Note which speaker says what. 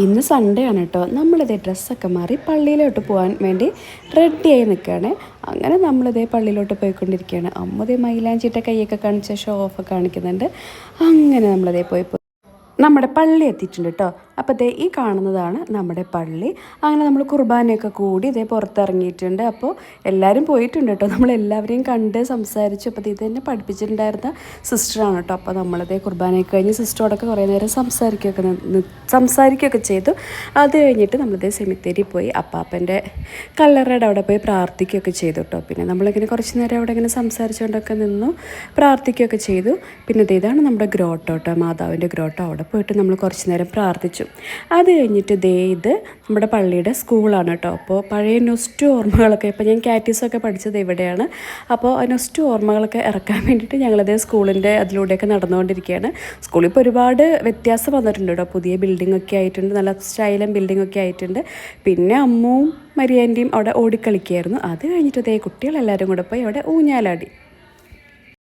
Speaker 1: ഇന്ന് സൺഡേ ആണ് കേട്ടോ. നമ്മളിതേ ഡ്രസ്സൊക്കെ മാറി പള്ളിയിലോട്ട് പോകാൻ വേണ്ടി റെഡിയായി നിൽക്കുകയാണ്. അങ്ങനെ നമ്മളിതേ പള്ളിയിലോട്ട് പോയിക്കൊണ്ടിരിക്കുകയാണ്. അമ്മതേ മൈലാഞ്ചിട്ട കൈയൊക്കെ കാണിച്ച ഷോ ഓഫ് കാണിക്കുന്നുണ്ട്. അങ്ങനെ നമ്മളിതേ പോയി നമ്മുടെ പള്ളി എത്തിയിട്ടുണ്ട് കേട്ടോ. അപ്പോൾ ദേ ഈ കാണുന്നതാണ് നമ്മുടെ പള്ളി. അങ്ങനെ നമ്മൾ കുർബാനയൊക്കെ കൂടി ഇതേ പുറത്തിറങ്ങിയിട്ടുണ്ട്. അപ്പോൾ എല്ലാവരും പോയിട്ടുണ്ട് കേട്ടോ. നമ്മളെല്ലാവരെയും കണ്ട് സംസാരിച്ചു. അപ്പോൾ ഇത് തന്നെ പഠിപ്പിച്ചിട്ടുണ്ടായിരുന്ന സിസ്റ്ററാണ് കേട്ടോ. അപ്പോൾ നമ്മളിതേ കുർബാനയൊക്കെ കഴിഞ്ഞ് സിസ്റ്ററോടൊക്കെ കുറേ നേരം സംസാരിക്കുകയൊക്കെ ചെയ്തു. അത് കഴിഞ്ഞിട്ട് നമ്മളിതേ സെമിത്തേരി പോയി അപ്പാപ്പൻ്റെ കല്ലറയുടെ അവിടെ പോയി പ്രാർത്ഥിക്കുകയൊക്കെ ചെയ്തു കേട്ടോ. പിന്നെ നമ്മളിങ്ങനെ കുറച്ച് നേരം അവിടെ ഇങ്ങനെ സംസാരിച്ചുകൊണ്ടൊക്കെ നിന്നു, പ്രാർത്ഥിക്കുകയൊക്കെ ചെയ്തു. പിന്നെ ഇതാണ് നമ്മുടെ ഗ്രോട്ടോ കേട്ടോ, മാതാവിൻ്റെ ഗ്രോട്ടോ. അവിടെ പോയിട്ട് നമ്മൾ കുറച്ച് നേരം പ്രാർത്ഥിച്ചു. അത് കഴിഞ്ഞിട്ട് ഇത് നമ്മുടെ പള്ളിയുടെ സ്കൂളാണ് കേട്ടോ. അപ്പോൾ പഴയ നൊസ്റ്റു ഓർമ്മകളൊക്കെ, ഇപ്പോൾ ഞാൻ കാറ്റീസൊക്കെ പഠിച്ചത് ഇവിടെയാണ്. അപ്പോൾ ആ നൊസ്റ്റു ഓർമ്മകളൊക്കെ ഇറക്കാൻ വേണ്ടിയിട്ട് ഞങ്ങളതേ സ്കൂളിൻ്റെ അതിലൂടെയൊക്കെ നടന്നുകൊണ്ടിരിക്കുകയാണ്. സ്കൂളിൽ ഇപ്പോൾ ഒരുപാട് വ്യത്യാസം വന്നിട്ടുണ്ട് കേട്ടോ. പുതിയ ബിൽഡിങ്ങൊക്കെ ആയിട്ടുണ്ട്, നല്ല സ്റ്റൈലും ബിൽഡിങ്ങൊക്കെ ആയിട്ടുണ്ട്. പിന്നെ അമ്മുവും മരിയാൻ്റെയും അവിടെ ഓടിക്കളിക്കുകയായിരുന്നു. അത് കഴിഞ്ഞിട്ട് കുട്ടികളെല്ലാവരും കൂടെ പോയി അവിടെ ഊഞ്ഞാലാടി.